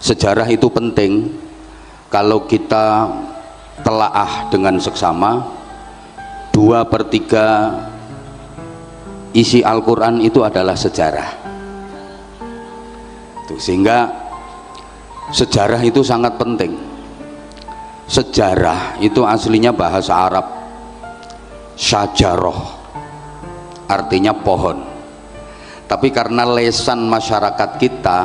Sejarah itu penting kalau kita telaah dengan seksama. 2/3 isi Al-Quran itu adalah sejarah. Sehingga sejarah itu sangat penting. Sejarah itu aslinya bahasa Arab syajaroh, artinya pohon. Tapi karena lesan masyarakat kita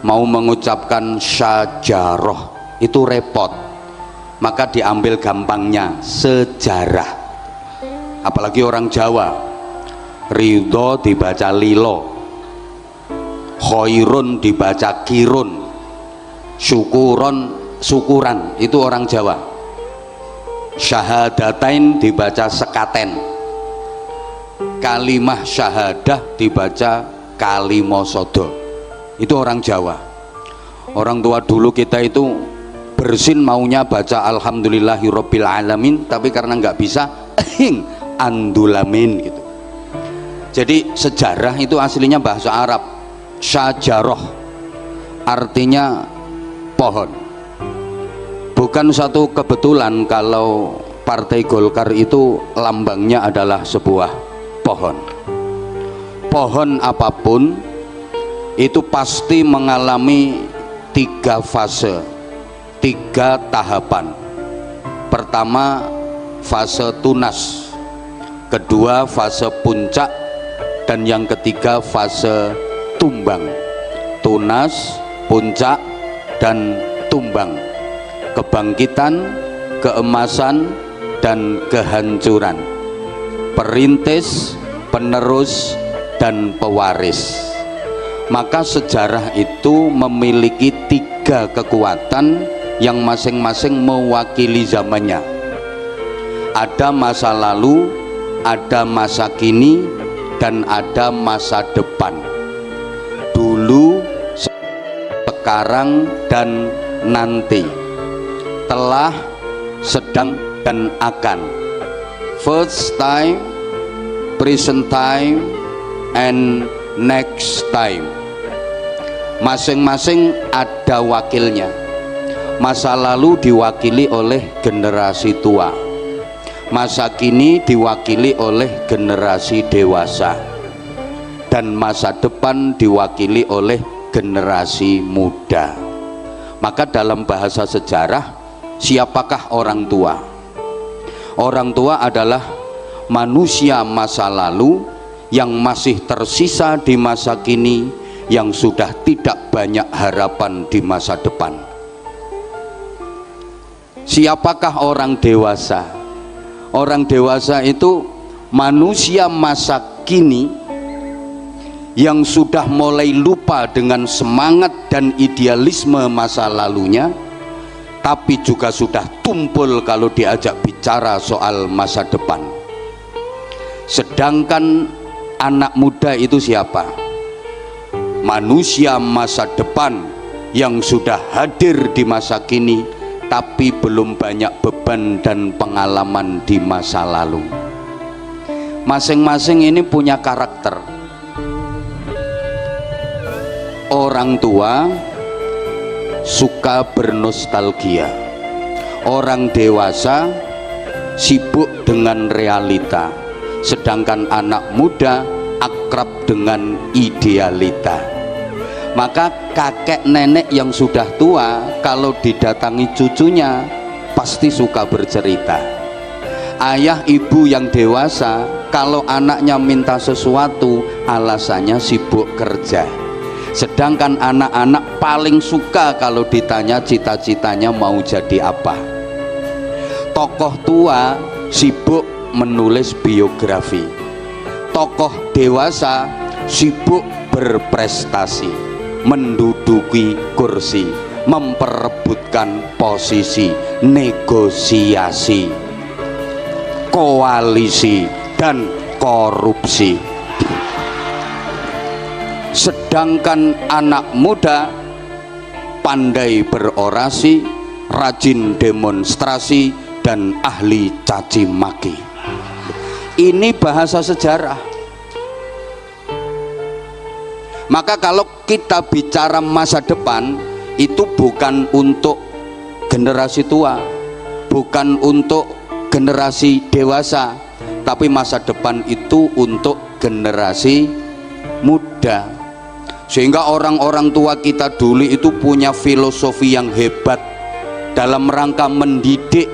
mau mengucapkan syajaroh itu repot, maka diambil gampangnya sejarah. Apalagi orang Jawa, ridho dibaca lilo, khairun dibaca kirun, syukuran, itu orang Jawa. Syahadatain dibaca sekaten, kalimah syahadah dibaca kalimosodo, itu orang Jawa. Orang tua dulu kita itu bersin maunya baca alhamdulillahirabbil alamin, tapi karena nggak bisa andulamin gitu. Jadi sejarah itu aslinya bahasa Arab syajaroh, artinya pohon. Bukan satu kebetulan kalau Partai Golkar itu lambangnya adalah sebuah pohon. Pohon apapun itu pasti mengalami 3 fase, 3 tahapan. Pertama fase tunas, kedua fase puncak, dan yang ketiga fase tumbang. Tunas, puncak, dan tumbang. Kebangkitan, keemasan, dan kehancuran. Perintis, penerus, dan pewaris. Maka sejarah itu memiliki 3 kekuatan yang masing-masing mewakili zamannya. Ada masa lalu, ada masa kini, dan ada masa depan. Dulu, sekarang, dan nanti. Telah, sedang, dan akan. First time, present time, and next time. Masing-masing ada wakilnya. Masa lalu diwakili oleh generasi tua, masa kini diwakili oleh generasi dewasa, dan masa depan diwakili oleh generasi muda. Maka dalam bahasa sejarah, siapakah orang tua? Orang tua adalah manusia masa lalu yang masih tersisa di masa kini, yang sudah tidak banyak harapan di masa depan. Siapakah orang dewasa? Orang dewasa itu manusia masa kini yang sudah mulai lupa dengan semangat dan idealisme masa lalunya, tapi juga sudah tumpul kalau diajak bicara soal masa depan. Sedangkan anak muda itu siapa? Manusia masa depan yang sudah hadir di masa kini, tapi belum banyak beban dan pengalaman di masa lalu. Masing-masing ini punya karakter. Orang tua suka bernostalgia, orang dewasa sibuk dengan realita, sedangkan anak muda akrab dengan idealita. Maka kakek nenek yang sudah tua kalau didatangi cucunya pasti suka bercerita. Ayah ibu yang dewasa kalau anaknya minta sesuatu alasannya sibuk kerja. Sedangkan anak-anak paling suka kalau ditanya cita-citanya mau jadi apa. Tokoh tua sibuk menulis biografi. Tokoh dewasa sibuk berprestasi, menduduki kursi, memperebutkan posisi, negosiasi, koalisi, dan korupsi. Sedangkan anak muda pandai berorasi, rajin demonstrasi, dan ahli caci maki. Ini bahasa sejarah. Maka kalau kita bicara masa depan, itu bukan untuk generasi tua, bukan untuk generasi dewasa, tapi masa depan itu untuk generasi muda. Sehingga orang-orang tua kita dulu itu punya filosofi yang hebat dalam rangka mendidik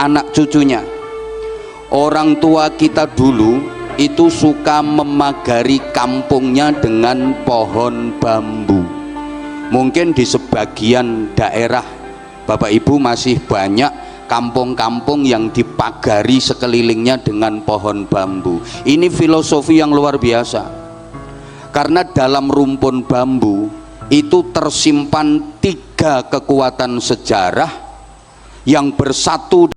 anak cucunya. Orang tua kita dulu itu suka memagari kampungnya dengan pohon bambu. Mungkin di sebagian daerah Bapak Ibu masih banyak kampung-kampung yang dipagari sekelilingnya dengan pohon bambu. Ini filosofi yang luar biasa, karena dalam rumpun bambu itu tersimpan 3 kekuatan sejarah yang bersatu